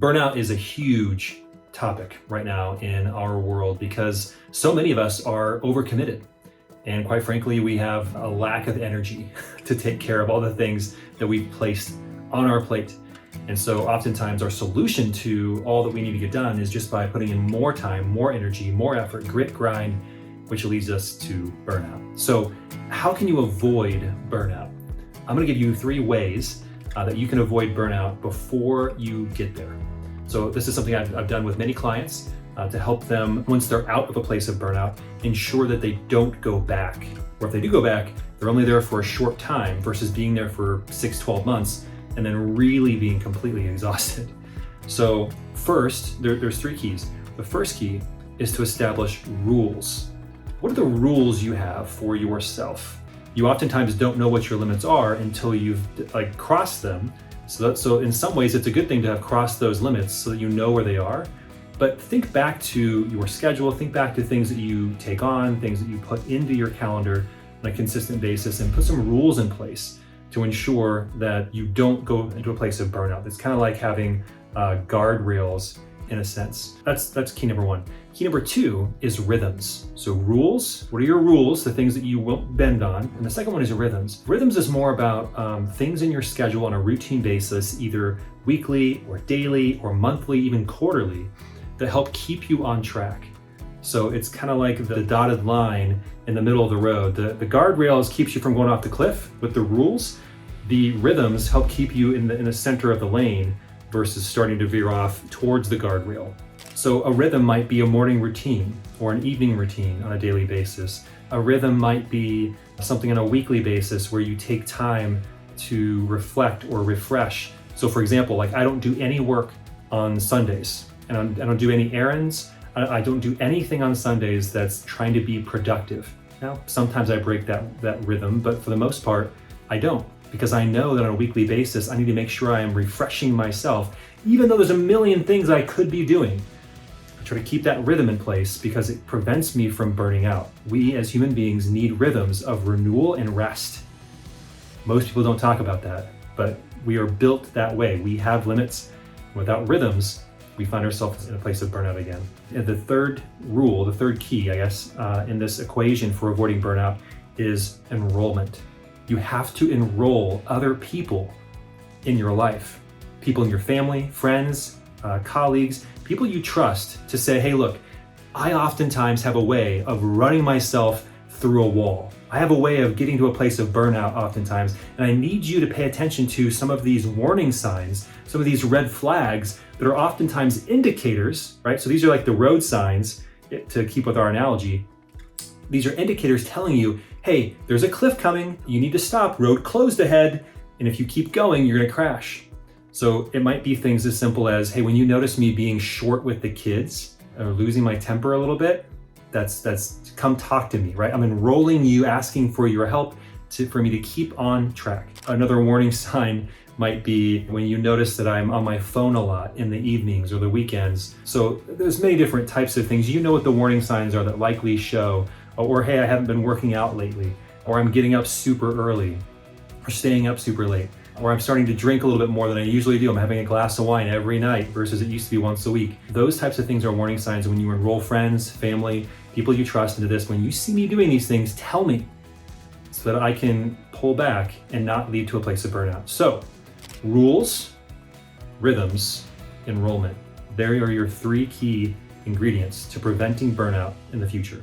Burnout is a huge topic right now in our world because so many of us are overcommitted. And quite frankly, we have a lack of energy to take care of all the things that we've placed on our plate. And so oftentimes our solution to all that we need to get done is just by putting in more time, more energy, more effort, grit, grind, which leads us to burnout. So how can you avoid burnout? I'm going to give you 3 ways that you can avoid burnout before you get there. So this is something I've done with many clients to help them, once they're out of a place of burnout, ensure that they don't go back. Or if they do go back, they're only there for a short time versus being there for 6-12 months and then really being completely exhausted. So first, there's 3 keys. The first key is to establish rules. What are the rules you have for yourself? You oftentimes don't know what your limits are until you've crossed them. So in some ways, it's a good thing to have crossed those limits so that you know where they are. But think back to your schedule, think back to things that you take on, things that you put into your calendar on a consistent basis, and put some rules in place to ensure that you don't go into a place of burnout. It's kind of like having guardrails in a sense. That's key number 1. Key number 2 is rhythms. So rules, what are your rules, the things that you won't bend on? And the second one is rhythms. Rhythms is more about things in your schedule on a routine basis, either weekly or daily or monthly, even quarterly, that help keep you on track. So it's kind of like the dotted line in the middle of the road. The guardrails keeps you from going off the cliff with the rules. The rhythms help keep you in the center of the lane versus starting to veer off towards the guardrail. So a rhythm might be a morning routine or an evening routine on a daily basis. A rhythm might be something on a weekly basis where you take time to reflect or refresh. So for example, I don't do any work on Sundays, and I don't do any errands. I don't do anything on Sundays that's trying to be productive. Now, sometimes I break that rhythm, but for the most part, I don't, because I know that on a weekly basis, I need to make sure I am refreshing myself, even though there's a million things I could be doing. I try to keep that rhythm in place because it prevents me from burning out. We as human beings need rhythms of renewal and rest. Most people don't talk about that, but we are built that way. We have limits. Without rhythms, we find ourselves in a place of burnout again. And the third rule, the third key, I guess, in this equation for avoiding burnout is enrollment. You have to enroll other people in your life, people in your family, friends, colleagues, people you trust, to say, hey, look, I oftentimes have a way of running myself through a wall. I have a way of getting to a place of burnout oftentimes, and I need you to pay attention to some of these warning signs, some of these red flags that are oftentimes indicators, right? So these are like the road signs, to keep with our analogy. These are indicators telling you, hey, there's a cliff coming, you need to stop, road closed ahead, and if you keep going, you're gonna crash. So it might be things as simple as, hey, when you notice me being short with the kids or losing my temper a little bit, that's come talk to me, right? I'm enrolling you, asking for your help for me to keep on track. Another warning sign might be when you notice that I'm on my phone a lot in the evenings or the weekends. So there's many different types of things. You know what the warning signs are that likely show, or hey, I haven't been working out lately, or I'm getting up super early, or staying up super late, or I'm starting to drink a little bit more than I usually do. I'm having a glass of wine every night versus it used to be once a week. Those types of things are warning signs. When you enroll friends, family, people you trust into this, when you see me doing these things, tell me so that I can pull back and not lead to a place of burnout. So rules, rhythms, enrollment. There are your 3 key ingredients to preventing burnout in the future.